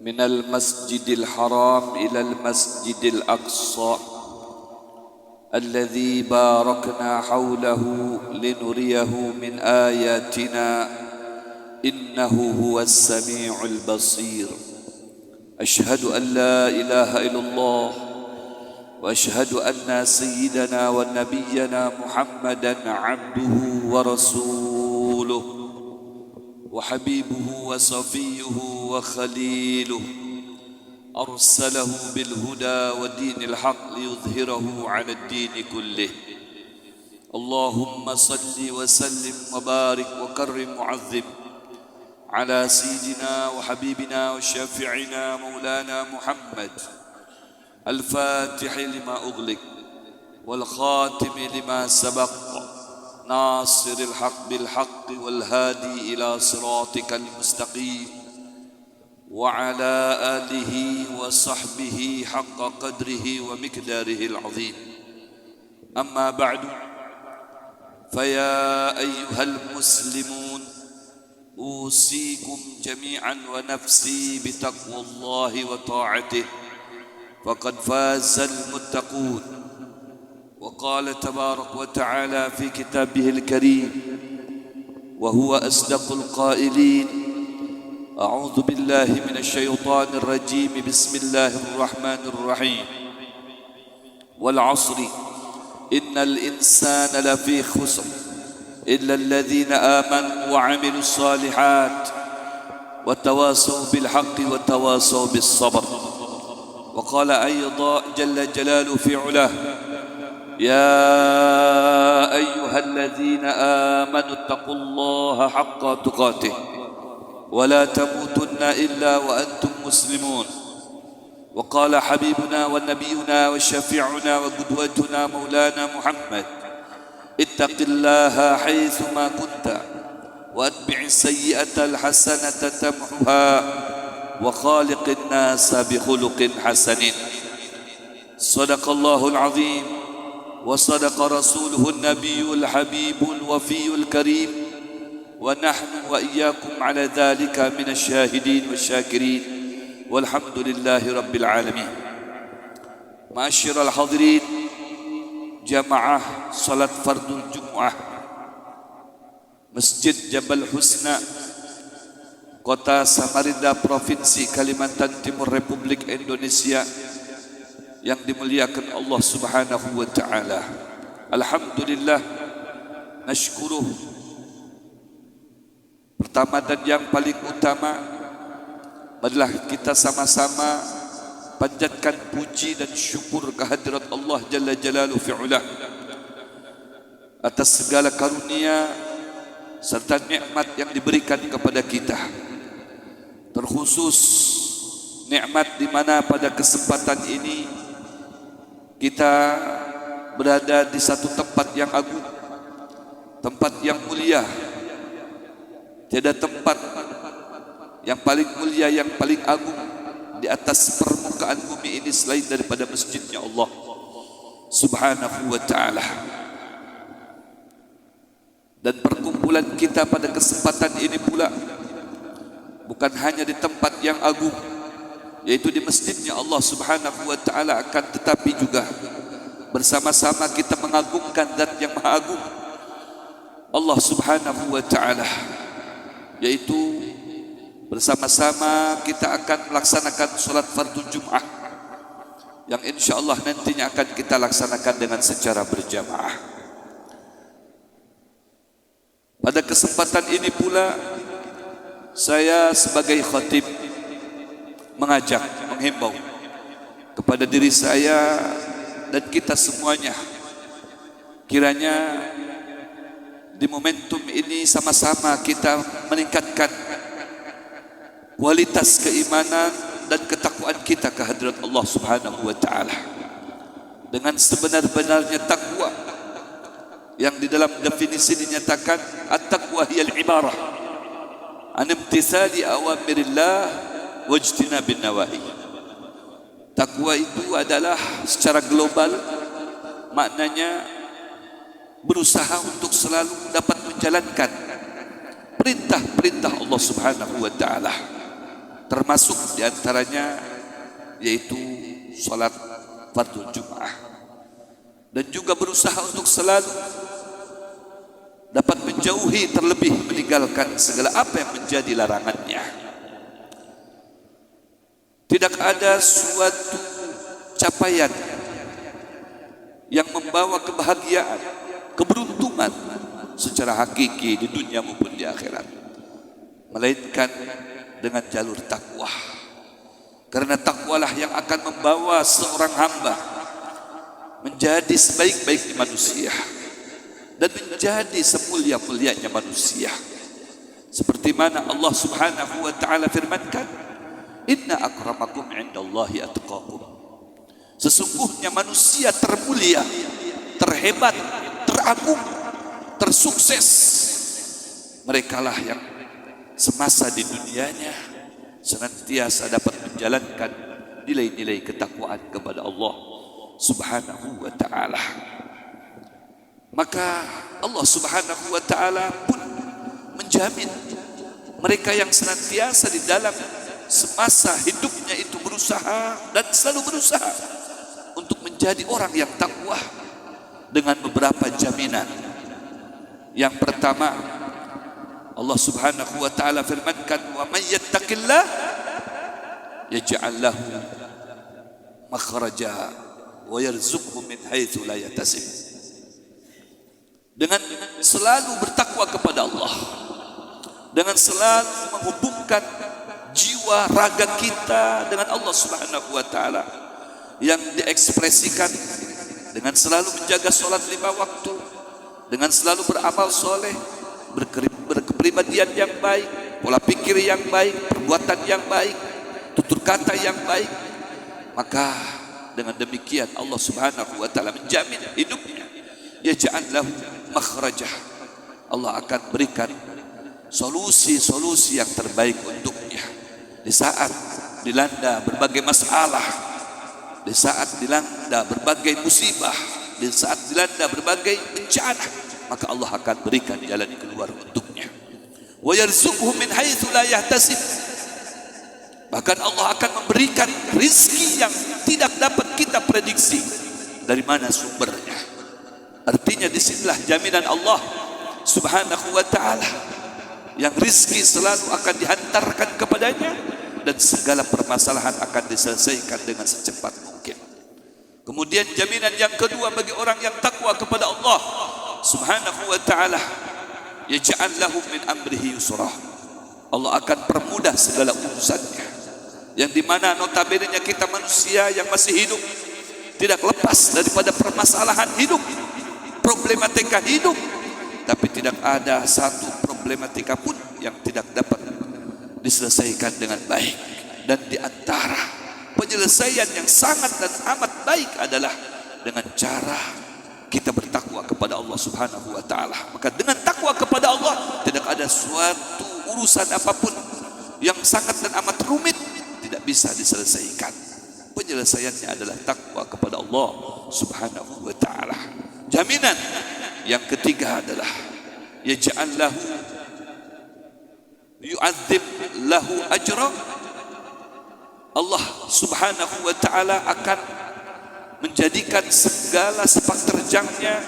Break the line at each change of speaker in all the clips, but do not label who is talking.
من المسجد الحرام إلى المسجد الأقصى الذي باركنا حوله لنريه من آياتنا إنه هو السميع البصير. أشهد أن لا إله إلا الله وأشهد أن سيدنا ونبينا محمدا عبده ورسوله وحبيبه وصفيه وخليله أرسله بالهدى ودين الحق ليظهره على الدين كله. اللهم صل وسلم وبارك وكرم وعظم على سيدنا وحبيبنا وشافعنا مولانا محمد الفاتح لما أغلق والخاتم لما سبق ناصر الحق بالحق والهادي إلى صراطك المستقيم وعلى آله وصحبه حق قدره ومقداره العظيم. أما بعد، فيا أيها المسلمون أوصيكم جميعا ونفسي بتقوى الله وطاعته فقد فاز المتقون. وقال تبارك وتعالى في كتابه الكريم وهو أصدق القائلين: أعوذ بالله من الشيطان الرجيم، بسم الله الرحمن الرحيم، والعصر إن الإنسان لفي خسر إلا الذين آمنوا وعملوا الصالحات وتواصوا بالحق وتواصوا بالصبر. وقال أيضا جل جلاله في علاه: يا أيها الذين آمنوا اتقوا الله حق تقاته ولا تموتن إلا وأنتم مسلمون. وقال حبيبنا ونبينا وشفيعنا وقدوتنا مولانا محمد: اتق الله حيثما كنت واتبع السيئة الحسنة تمحها وخالق الناس بخلق حسن. صدق الله العظيم وصدق رسوله النبي الحبيب الوفي الكريم، ونحن وإياكم على ذلك من الشاهدين والشاكرين، والحمد لله رب العالمين. معاشر الحاضرين، jamaah salat fardul Jum'ah Masjid Jabal Husna, Kota Samarinda, Provinsi Kalimantan Timur, Republik Indonesia, yang dimuliakan Allah Subhanahu wa taala. Alhamdulillah, nashkuruh. Pertama dan yang paling utama adalah kita sama-sama panjatkan puji dan syukur kehadirat Allah Jalla Jalaluhu fi'ulah atas segala karunia serta nikmat yang diberikan kepada kita. Terkhusus nikmat di mana pada kesempatan ini kita berada di satu tempat yang agung, tempat yang mulia. Tiada tempat yang paling mulia, yang paling agung di atas permukaan bumi ini selain daripada masjidnya Allah Subhanahu wa ta'ala. Dan perkumpulan kita pada kesempatan ini pula bukan hanya di tempat yang agung, yaitu di masjidnya Allah Subhanahu wa ta'ala, akan tetapi juga bersama-sama kita mengagungkan Zat yang Maha Agung Allah Subhanahu wa ta'ala, yaitu bersama-sama kita akan melaksanakan solat fardhu Jum'ah yang insyaAllah nantinya akan kita laksanakan dengan secara berjamaah. Pada kesempatan ini pula saya sebagai khatib mengajak, menghimbau kepada diri saya dan kita semuanya, kiranya di momentum ini sama-sama kita meningkatkan kualitas keimanan dan ketakwaan kita kehadirat Allah Subhanahu wa ta'ala dengan sebenar-benarnya takwa yang di dalam definisi dinyatakan at-taqwa hiyal ibarah an imtithali awamirillah wajtinabin nawahi. Takwa itu adalah secara global maknanya berusaha untuk selalu dapat menjalankan perintah-perintah Allah Subhanahu wa ta'ala, termasuk diantaranya yaitu salat fardhu Jum'ah, dan juga berusaha untuk selalu dapat menjauhi terlebih meninggalkan segala apa yang menjadi larangannya. Tidak ada suatu capaian yang membawa kebahagiaan, keberuntungan secara hakiki di dunia maupun di akhirat, melainkan dengan jalur takwa. Karena takwalah yang akan membawa seorang hamba menjadi sebaik-baik manusia dan menjadi semulia-mulianya manusia. Seperti mana Allah Subhanahu wa taala firmankan, "Inna akramakum 'indallahi atqakum." Sesungguhnya manusia termulia, terhebat, teragung, tersukses merekalah yang semasa di dunianya senantiasa dapat menjalankan nilai-nilai ketakwaan kepada Allah Subhanahu wa taala. Maka Allah Subhanahu wa taala pun menjamin mereka yang senantiasa di dalam semasa hidupnya itu berusaha dan selalu berusaha untuk menjadi orang yang takwa dengan beberapa jaminan. Yang pertama, Allah Subhanahu wa taala firmankan, "Wa may yattaqillah yaj'al lahu makhraja wa yarzuqhu min haitsu la yahtasib." Dengan selalu bertakwa kepada Allah, dengan selalu menghubungkan jiwa raga kita dengan Allah Subhanahu wa taala yang diekspresikan dengan selalu menjaga salat 5 waktu, dengan selalu beramal soleh, berkepribadian yang baik, pola pikir yang baik, perbuatan yang baik, tutur kata yang baik. Maka dengan demikian Allah Subhanahu wa taala menjamin hidupnya. Yaj'al lahu makhrajah. Allah akan berikan solusi-solusi yang terbaik untuknya di saat dilanda berbagai masalah, di saat dilanda berbagai musibah, di saat dilanda berbagai bencana, maka Allah akan berikan jalan keluar untuknya. Wa yarzuqhu min haitsu la yahtasib. Bahkan Allah akan memberikan rizki yang tidak dapat kita prediksi dari mana sumbernya. Artinya disinilah jaminan Allah Subhanahu wa ta'ala, yang rizki selalu akan dihantarkan kepadanya dan segala permasalahan akan diselesaikan dengan secepat mungkin. Kemudian jaminan yang kedua bagi orang yang takwa kepada Allah Subhanahu wa ta'ala, yaj'al lahu min amrihi yusra. Allah akan permudah segala urusannya, yang dimana notabene-nya kita manusia yang masih hidup tidak lepas daripada permasalahan hidup, problematika hidup, tapi tidak ada satu problematika pun yang tidak dapat diselesaikan dengan baik. Dan di antara penyelesaian yang sangat dan amat baik adalah dengan cara kita bertakwa kepada Allah Subhanahu wa taala. Maka dengan takwa kepada Allah tidak ada suatu urusan apapun yang sangat dan amat rumit tidak bisa diselesaikan. Penyelesaiannya adalah takwa kepada Allah Subhanahu wa taala. Jaminan yang ketiga adalah yaj'al lahu yu'adzib lahu ajra. Allah Subhanahu wa taala akan menjadikan segala sepak terjangnya,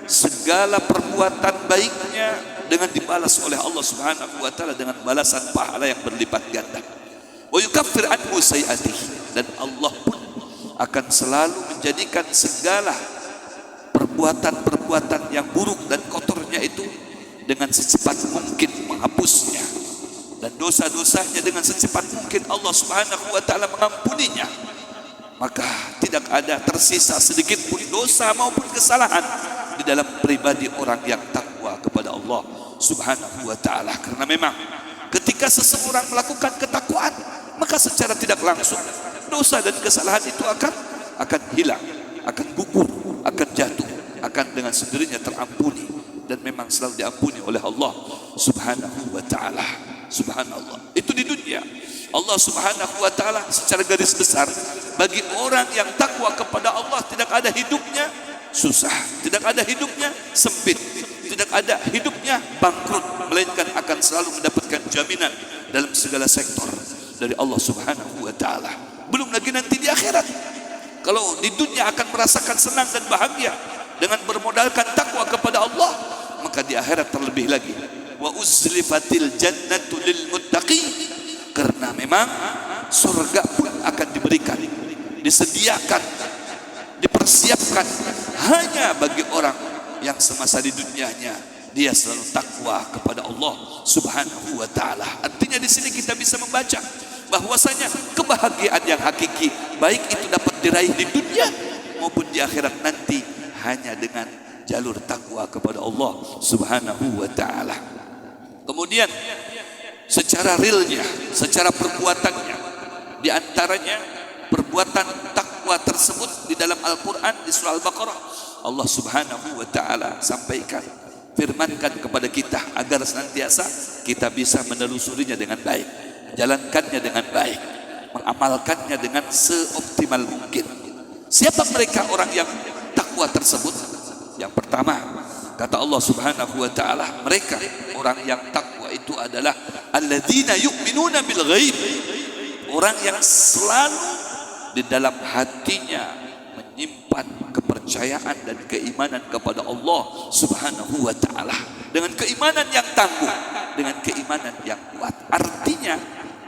segala perbuatan baiknya dengan dibalas oleh Allah Subhanahu wa taala dengan balasan pahala yang berlipat ganda. Wa yukaffir anhu sayi'atihi, dan Allah pun akan selalu menjadikan segala perbuatan-perbuatan yang buruk dan kotornya itu dengan secepat mungkin menghapusnya, dan dosa-dosanya dengan secepat mungkin Allah Subhanahu wa taala mengampuninya. Maka tidak ada tersisa sedikit pun dosa maupun kesalahan di dalam pribadi orang yang takwa kepada Allah Subhanahu wa taala. Karena memang ketika seseorang melakukan ketakwaan, maka secara tidak langsung dosa dan kesalahan itu akan hilang, akan gugur, akan jatuh, akan dengan sendirinya terampuni, dan memang selalu diampuni oleh Allah Subhanahu wa taala. Subhanallah. Itu di dunia. Allah Subhanahu wa taala secara garis besar, bagi orang yang takwa kepada Allah tidak ada hidupnya susah, tidak ada hidupnya sempit, tidak ada hidupnya bangkrut, melainkan akan selalu mendapatkan jaminan dalam segala sektor. dari Allah Subhanahu wa taala. Belum lagi nanti di akhirat. Kalau di dunia akan merasakan senang dan bahagia dengan bermodalkan takwa kepada Allah, maka di akhirat terlebih lagi. Wa uzlifatil jannatu lil muttaqin, karena memang surga pun akan diberikan, disediakan, dipersiapkan hanya bagi orang yang semasa di dunianya dia selalu takwa kepada Allah Subhanahu wa taala. Artinya di sini kita bisa membaca bahwasanya kebahagiaan yang hakiki, baik itu dapat diraih di dunia maupun di akhirat nanti, hanya dengan jalur takwa kepada Allah Subhanahu wa taala. Kemudian secara realnya, secara perbuatannya, di antaranya perbuatan takwa tersebut di dalam Al-Quran di surah Al-Baqarah, Allah Subhanahu wa taala sampaikan, firmankan kepada kita agar senantiasa kita bisa menelusurinya dengan baik, jalankannya dengan baik, mengamalkannya dengan seoptimal mungkin. Siapa mereka orang yang takwa tersebut? Yang pertama, kata Allah Subhanahu wa taala, mereka orang yang takwa itu adalah alladzina yu'minuna bil ghaib, orang yang selalu di dalam hatinya menyimpan kepercayaan dan keimanan kepada Allah Subhanahu wa taala dengan keimanan yang tangguh, dengan keimanan yang kuat. Artinya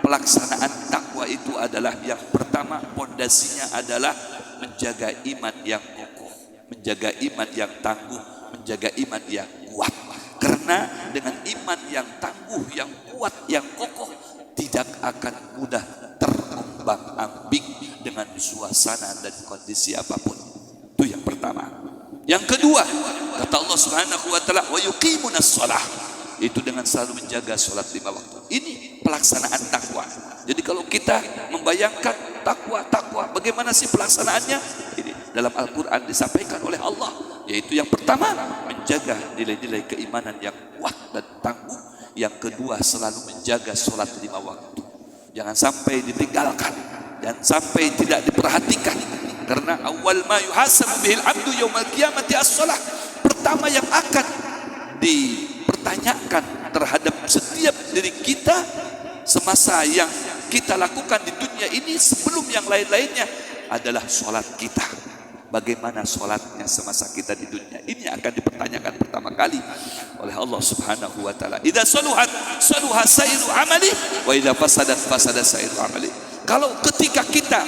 pelaksanaan takwa itu adalah yang pertama, pondasinya adalah menjaga iman yang kokoh, menjaga iman yang tangguh, menjaga iman yang kuat. Karena dengan iman yang tangguh, yang kuat, yang kokoh, tidak akan mudah terombang-ambing dengan suasana dan kondisi apapun. Itu yang pertama. Yang kedua, kata Allah Subhanahu wa taala, wa yuqimunas shalah, itu dengan selalu menjaga salat 5 waktu. Ini pelaksanaan takwa. Jadi kalau kita membayangkan takwa, bagaimana sih pelaksanaannya? Ini dalam Al-Quran disampaikan oleh Allah, yaitu yang pertama menjaga nilai-nilai keimanan yang kuat dan tangguh. Yang kedua, selalu menjaga salat 5 waktu. Jangan sampai ditinggalkan, jangan sampai tidak diperhatikan. Karena awal ma yuhasabu bihil abdu yaumal qiyamati as-shalah. Pertama yang akan dipertanyakan terhadap setiap diri kita semasa yang kita lakukan di dunia ini sebelum yang lain-lainnya adalah sholat kita. Bagaimana sholatnya semasa kita di dunia ini akan dipertanyakan pertama kali oleh Allah Subhanahu wa taala. Idza saluhat saluha sairu amali wa idza fasadat fasada sairu amali. Kalau ketika kita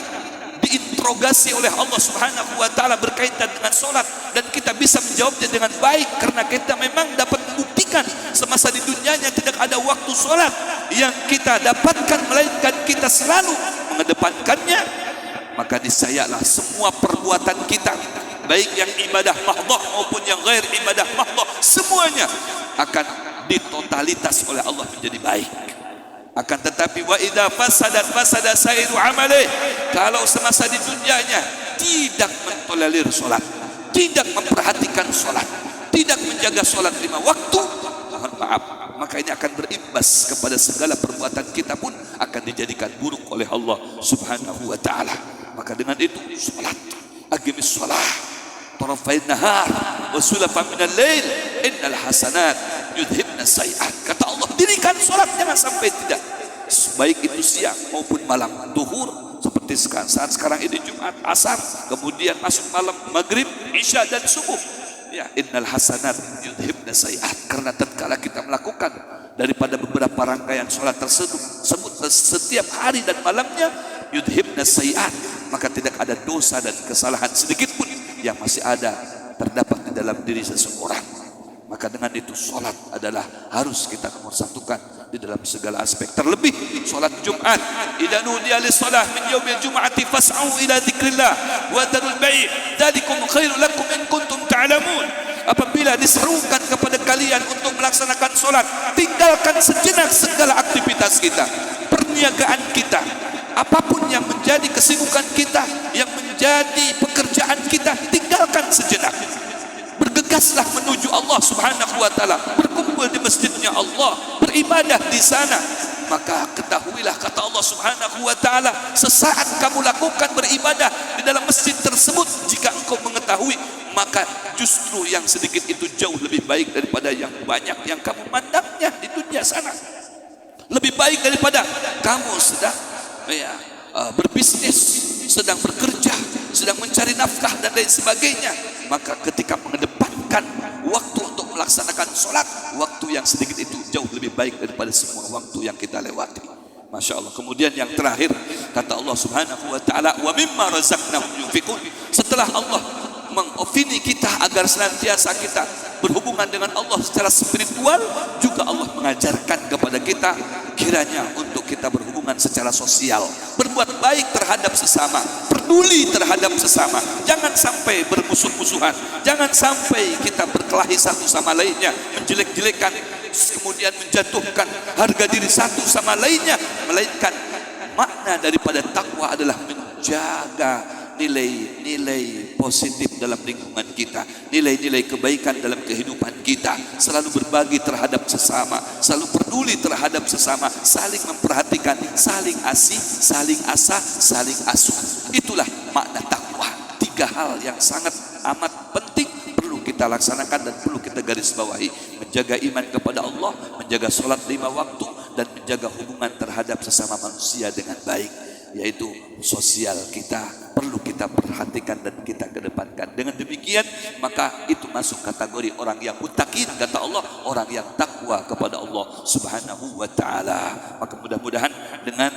diinterogasi oleh Allah Subhanahu wa taala berkaitan dengan sholat dan kita bisa menjawabnya dengan baik, karena kita memang dapat membuktikan semasa di dunianya tidak ada waktu sholat yang kita dapatkan, melainkan kita selalu mengedepankannya. Maka niscayalah semua perbuatan kita, baik yang ibadah mahdhah maupun yang ghair ibadah mahdhah, semuanya akan ditotalitas oleh Allah menjadi baik. Akan tetapi wa idza fasadat fasada sairu amali, kalau semasa di dunianya tidak mentolerir salat, tidak memperhatikan salat, tidak menjaga salat 5 waktu, mohon maaf, maka ini akan berimbas kepada segala perbuatan kita pun akan dijadikan buruk oleh Allah Subhanahu wa taala. Maka dengan itu salat, aqimis shalah tarafain nahar wa sulafan minal lail innal hasanat yudhibna sayiat. Kata Allah, dirikan salat jangan sampai tidak, baik itu siang maupun malam, duhur seperti saat sekarang ini, Jumat, asar, kemudian masuk malam, maghrib, isya dan subuh. Ya, innal hasanat yudhibna sayiat. Karena tatkala kita melakukan daripada beberapa rangkaian salat tersebut setiap hari dan malamnya, yudhibna sayiat, maka tidak ada dosa dan kesalahan sedikit pun yang masih ada terdapat di dalam diri seseorang. Maka dengan itu salat adalah harus kita nomor satukan di dalam segala aspek. Terlebih salat Jumat, idza nudiya lis-shalah min yaumil jum'ati fas'au ila dzikrillah wa darul bai' dzalikum khairul lakum in kuntum ta'lamun. Apabila diserukan kepada kalian untuk melaksanakan salat, tinggalkan sejenak segala aktivitas kita, perniagaan kita, apapun yang menjadi kesibukan kita, yang menjadi pekerjaan kita, tinggalkan sejenak. Bergegaslah menuju Allah Subhanahu wa taala, berkumpul di masjidnya Allah, beribadah di sana. Maka ketahuilah, kata Allah Subhanahu wa taala, sesaat kamu lakukan beribadah di dalam masjid tersebut, jika engkau mengetahui, maka justru yang sedikit itu jauh lebih baik daripada yang banyak yang kamu mandangnya di dunia sana. Lebih baik daripada kamu sedang ya, berbisnis, sedang bekerja, sedang mencari nafkah dan lain sebagainya, maka ketika mengedepankan waktu untuk melaksanakan sholat, waktu yang sedikit itu jauh lebih baik daripada semua waktu yang kita lewati. Masya Allah. Kemudian yang terakhir kata Allah Subhanahu wa taala, wa mimma razaqnahum yunfiqun. Setelah Allah mengopini kita agar senantiasa kita berhubungan dengan Allah secara spiritual, juga Allah mengajarkan kepada kita kiranya untuk kita berhubungan secara sosial, berbuat baik terhadap sesama, peduli terhadap sesama, jangan sampai bermusuh-musuhan, jangan sampai kita berkelahi satu sama lainnya, menjelek-jelekan, kemudian menjatuhkan harga diri satu sama lainnya, melainkan makna daripada takwa adalah menjaga nilai-nilai positif dalam lingkungan kita, nilai-nilai kebaikan dalam kehidupan kita, selalu berbagi terhadap sesama, selalu peduli terhadap sesama, saling memperhatikan, saling asih, saling asah, saling asuh. Itulah makna takwa. Tiga hal yang sangat amat penting perlu kita laksanakan dan perlu kita garis bawahi: menjaga iman kepada Allah, menjaga sholat 5 waktu, dan menjaga hubungan terhadap sesama manusia dengan baik, yaitu sosial kita perlu kita perhatikan dan kita kedepankan. Dengan demikian maka itu masuk kategori orang yang muttaqin, kata Allah, orang yang takwa kepada Allah Subhanahu wa taala. Maka mudah-mudahan dengan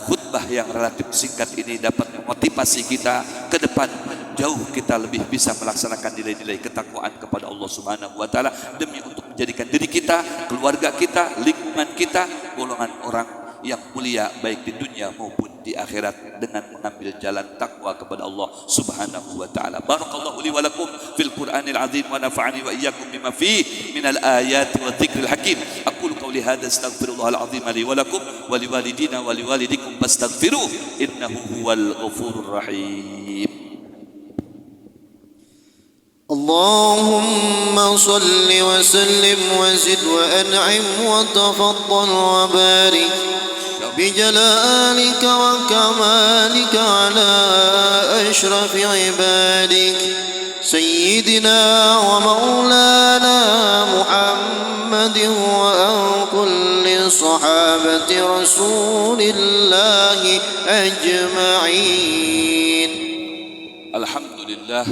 khutbah yang relatif singkat ini dapat memotivasi kita ke depan, jauh kita lebih bisa melaksanakan nilai-nilai ketakwaan kepada Allah Subhanahu wa taala, demi untuk menjadikan diri kita, keluarga kita, lingkungan kita golongan orang yang mulia baik di dunia maupun di akhirat, dengan mengambil jalan takwa kepada Allah Subhanahu wa taala. Barakallahu li wa lakum fil Qur'anil azim wa nafa'ani wa iyyakum bima fihi minal ayati wa dzikril hakim. Aqulu qawli hadza astaghfirullahal azim li wa lakum wa liwalidina wa liwalidikum fastaghfiruh innahu huwal ghafurur rahim.
اللهم صل وسلم وزد وأنعم وتفضل وبارك بجلالك وكمالك على أشرف عبادك سيدنا ومولانا محمد وأن كل صحابة رسول الله أجمعين.
الحمد لله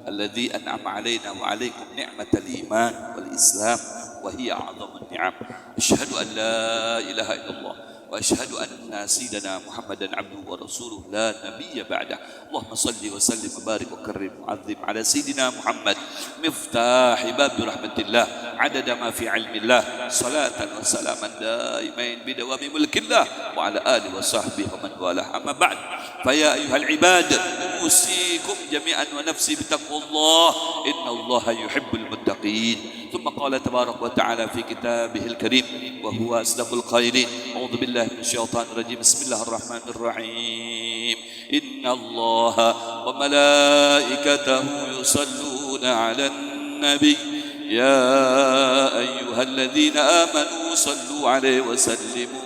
الذي أنعم علينا وعليكم نعمة الإيمان والإسلام وهي أعظم النعم. أشهد أن لا إله إلا الله وأشهد أن سيدنا محمدا عبده ورسوله لا نبي بعده. اللهم صل وسلم وبارك وكرم وعظم على سيدنا محمد مفتاح باب رحمة الله عدد ما في علم الله، صلاة وسلاما دائمين بدوام ملك الله وعلى آله وصحبه ومن والاه. أما بعد، فيا أيها العباد أوصيكم جميعا ونفسي بتقوى الله، إن الله يحب المتقين. ثم قال تبارك وتعالى في كتابه الكريم وهو أصدق القائلين: أعوذ بالله من الشيطان الرجيم، بسم الله الرحمن الرحيم، إن الله وملائكته يصلون على النبي يا أيها الذين آمنوا صلوا عليه وسلموا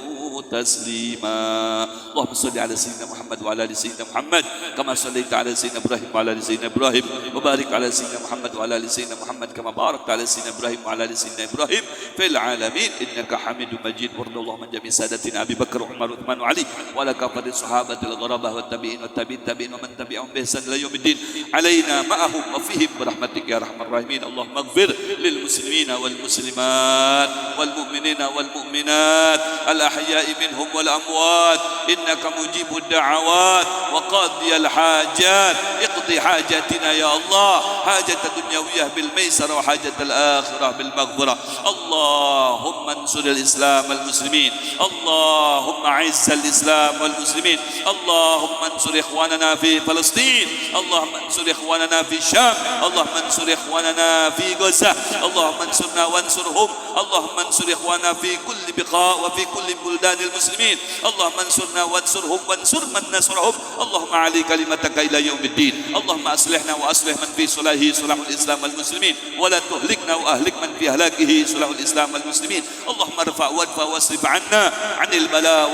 تسليما. اللهم صل على سيدنا محمد وعلى ال سيدنا محمد كما صليت على سيدنا ابراهيم وعلى ال سيدنا ابراهيم، وبارك على سيدنا محمد وعلى ال سيدنا محمد كما باركت على سيدنا ابراهيم وعلى ال سيدنا ابراهيم في العالمين انك حميد مجيد. وارض اللهم عن جميع سادتنا ابي بكر وعمر وعثمان وعلي وعلى كافه الصحابه الغرباء والتابعين والتابعين التابعين ومن تبعهم باحسان الى يوم الدين علينا معهم وفيهم برحمتك يا ارحم الراحمين. اللهم اغفر للمسلمين والمسلمات والمؤمنين والمؤمنات الأحياء منهم والأموات إنك مجيب الدعوات وقاضي الحاجات. اقضي حاجاتنا يا الله، حاجة الدنيوية بالميسر وحاجة الآخرة بالمغفرة. اللهم انصر الإسلام والمسلمين، اللهم أعز الإسلام والمسلمين، اللهم انصر إخواننا في فلسطين، اللهم انصر إخواننا في الشام، اللهم انصر إخواننا في غزة، اللهم انصرنا وانصرهم، اللهم انصر إخواننا في كل بقاع وفي كل بلدان المسلمين، اللهم انصرنا وانصرهم وانصر من نصرهم. اللهم علي كلمتك إلى يوم الدين. اللهم أصلحنا وأصلح من في صلاحه صلاح الإسلام والمسلمين، ولا تهلكنا وأهلكنا وأهلك من في هلاكه صلاح الإسلام والمسلمين. اللهم ارفع وادفع واصرف عنا عن البلاء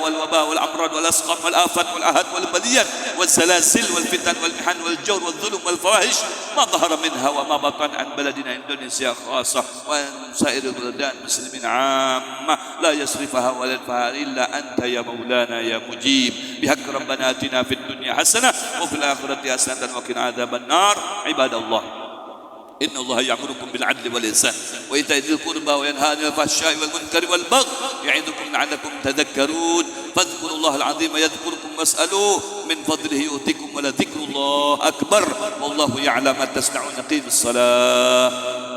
والوباء والأمراض والأسقام والآفات والآهات والبليات والزلازل والفتن والمحن والجور والظلم والفواحش ما ظهر منها وما بطن عن بلدنا إندونيسيا خاصة وعن سائر البلدان المسلمين عامة لا يصرفها ولا يدفعها إلا أنت يا مولانا يا مجيب. بحق ربنا آتنا في الدنيا حسنة وفي الآخرة حسنة وقنا عذاب النار. عباد الله إن الله يأمركم بالعدل والإحسان وإيتاء ذي القربى وينهى عن الفحشاء والمنكر والبغي يعظكم لعلكم تذكرون. فاذكروا الله العظيم يذكركم واسألوه من فضله يؤتكم ولذكر الله أكبر والله يعلم ما تصنعون. قيموا الصلاة.